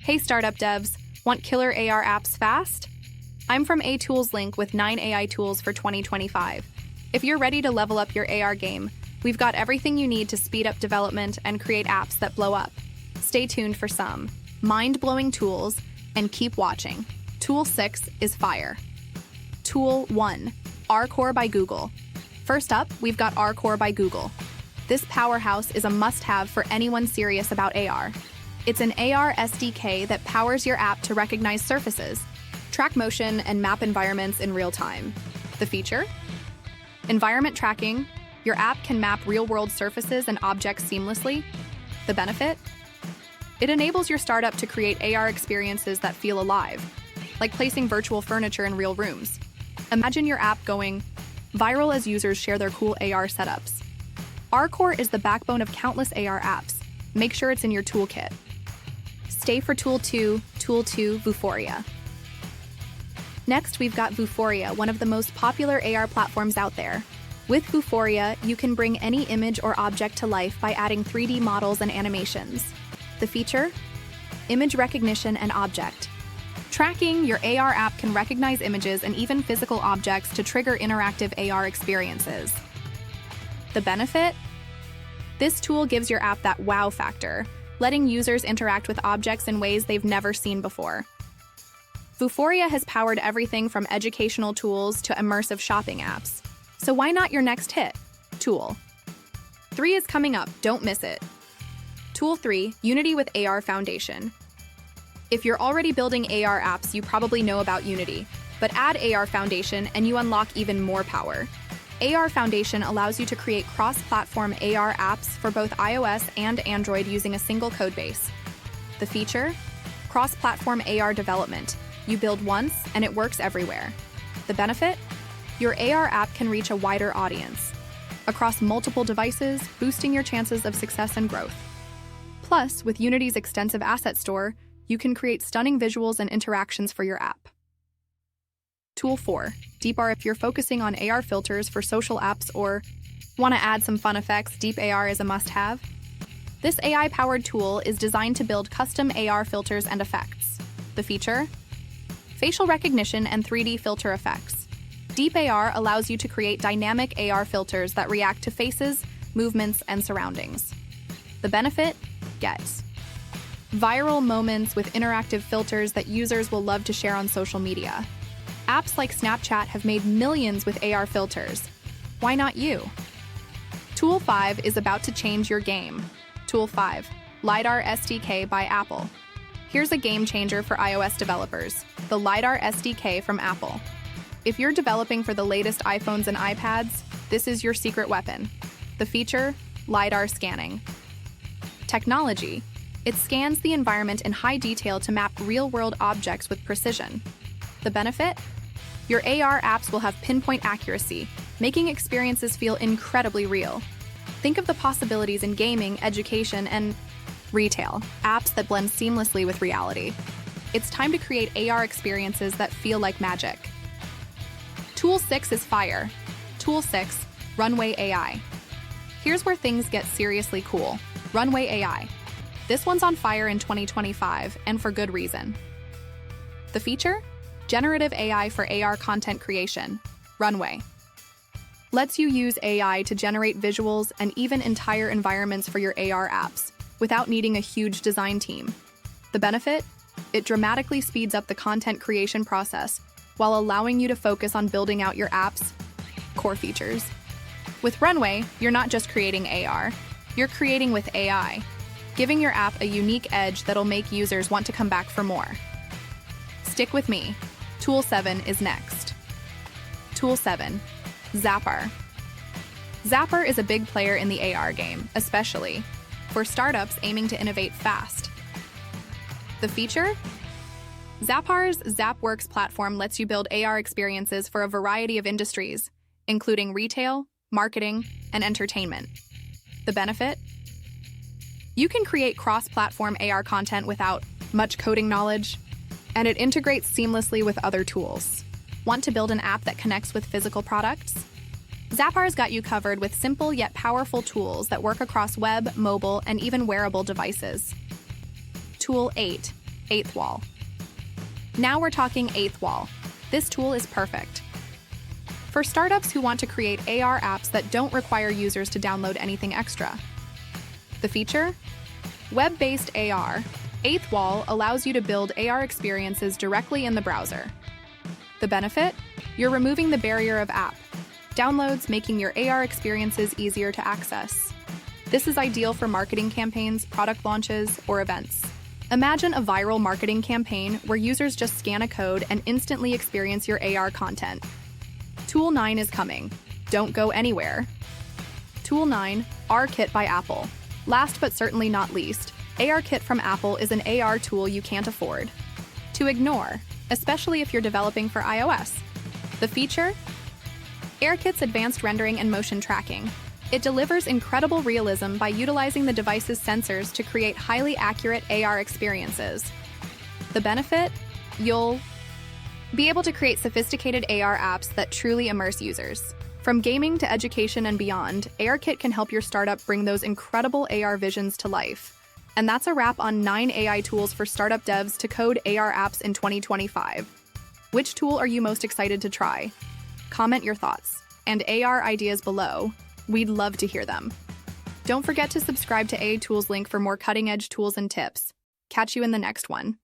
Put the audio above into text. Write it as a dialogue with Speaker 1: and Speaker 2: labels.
Speaker 1: Hey startup devs, want killer AR apps fast? I'm from AiToolslink with 9 AI tools for 2025. If you're ready to level up your AR game, we've got everything you need to speed up development and create apps that blow up. Stay tuned for some mind-blowing tools and keep watching. Tool 6 is fire. Tool 1, R-Core by Google. First up, we've got R-Core by Google. This powerhouse is a must-have for anyone serious about AR. It's an AR SDK that powers your app to recognize surfaces, track motion, and map environments in real time. The feature? Environment tracking. Your app can map real-world surfaces and objects seamlessly. The benefit? It enables your startup to create AR experiences that feel alive, like placing virtual furniture in real rooms. Imagine your app going viral as users share their cool AR setups. R-Core is the backbone of countless AR apps. Make sure it's in your toolkit. Stay for Tool 2, Vuforia. Next, we've got Vuforia, one of the most popular AR platforms out there. With Vuforia, you can bring any image or object to life by adding 3D models and animations. The feature? Image recognition and object tracking. Your AR app can recognize images and even physical objects to trigger interactive AR experiences. The benefit? This tool gives your app that wow factor, letting users interact with objects in ways they've never seen before. Vuforia has powered everything from educational tools to immersive shopping apps. So why not your next hit? Tool 3 is coming up, don't miss it. Tool 3, Unity with AR Foundation. If you're already building AR apps, you probably know about Unity, but add AR Foundation and you unlock even more power. AR Foundation allows you to create cross-platform AR apps for both iOS and Android using a single codebase. The feature? Cross-platform AR development. You build once, and it works everywhere. The benefit? Your AR app can reach a wider audience across multiple devices, boosting your chances of success and growth. Plus, with Unity's extensive asset store, you can create stunning visuals and interactions for your app. Tool 4, Deep AR. If you're focusing on AR filters for social apps or want to add some fun effects, Deep AR is a must-have. This AI-powered tool is designed to build custom AR filters and effects. The feature? Facial recognition and 3D filter effects. Deep AR allows you to create dynamic AR filters that react to faces, movements, and surroundings. The benefit? Get viral moments with interactive filters that users will love to share on social media. Apps like Snapchat have made millions with AR filters. Why not you? Tool 5 is about to change your game. Tool 5, LiDAR SDK by Apple. Here's a game changer for iOS developers, the LiDAR SDK from Apple. If you're developing for the latest iPhones and iPads, this is your secret weapon. The feature? LiDAR scanning. Technology. It scans the environment in high detail to map real-world objects with precision. The benefit? Your AR apps will have pinpoint accuracy, making experiences feel incredibly real. Think of the possibilities in gaming, education, and retail, apps that blend seamlessly with reality. It's time to create AR experiences that feel like magic. Tool 6 is fire. Tool 6, Runway AI. Here's where things get seriously cool. Runway AI. This one's on fire in 2025, and for good reason. The feature? Generative AI for AR content creation. Runway lets you use AI to generate visuals and even entire environments for your AR apps without needing a huge design team. The benefit? It dramatically speeds up the content creation process while allowing you to focus on building out your app's core features. With Runway, you're not just creating AR, you're creating with AI, giving your app a unique edge that'll make users want to come back for more. Stick with me. Tool 7 is next. Tool 7, Zappar. Zappar is a big player in the AR game, especially for startups aiming to innovate fast. The feature? Zappar's ZapWorks platform lets you build AR experiences for a variety of industries, including retail, marketing, and entertainment. The benefit? You can create cross-platform AR content without much coding knowledge, and it integrates seamlessly with other tools. Want to build an app that connects with physical products? Zappar's got you covered with simple yet powerful tools that work across web, mobile, and even wearable devices. Tool 8, Eighth wall. Now we're talking eighth wall. This tool is perfect for startups who want to create AR apps that don't require users to download anything extra. The feature? Web-based AR. Eighth wall allows you to build AR experiences directly in the browser. The benefit? You're removing the barrier of app downloads, making your AR experiences easier to access. This is ideal for marketing campaigns, product launches, or events. Imagine a viral marketing campaign where users just scan a code and instantly experience your AR content. Tool 9 is coming. Don't go anywhere. Tool 9, AR-Kit by Apple. Last but certainly not least, AR-Kit from Apple is an AR tool you can't afford to ignore, especially if you're developing for iOS. The feature? AR-Kit's advanced rendering and motion tracking. It delivers incredible realism by utilizing the device's sensors to create highly accurate AR experiences. The benefit? You'll be able to create sophisticated AR apps that truly immerse users. From gaming to education and beyond, AR-Kit can help your startup bring those incredible AR visions to life. And that's a wrap on 9 AI tools for startup devs to code AR apps in 2025. Which tool are you most excited to try? Comment your thoughts and AR ideas below. We'd love to hear them. Don't forget to subscribe to AiToolslink for more cutting-edge tools and tips. Catch you in the next one.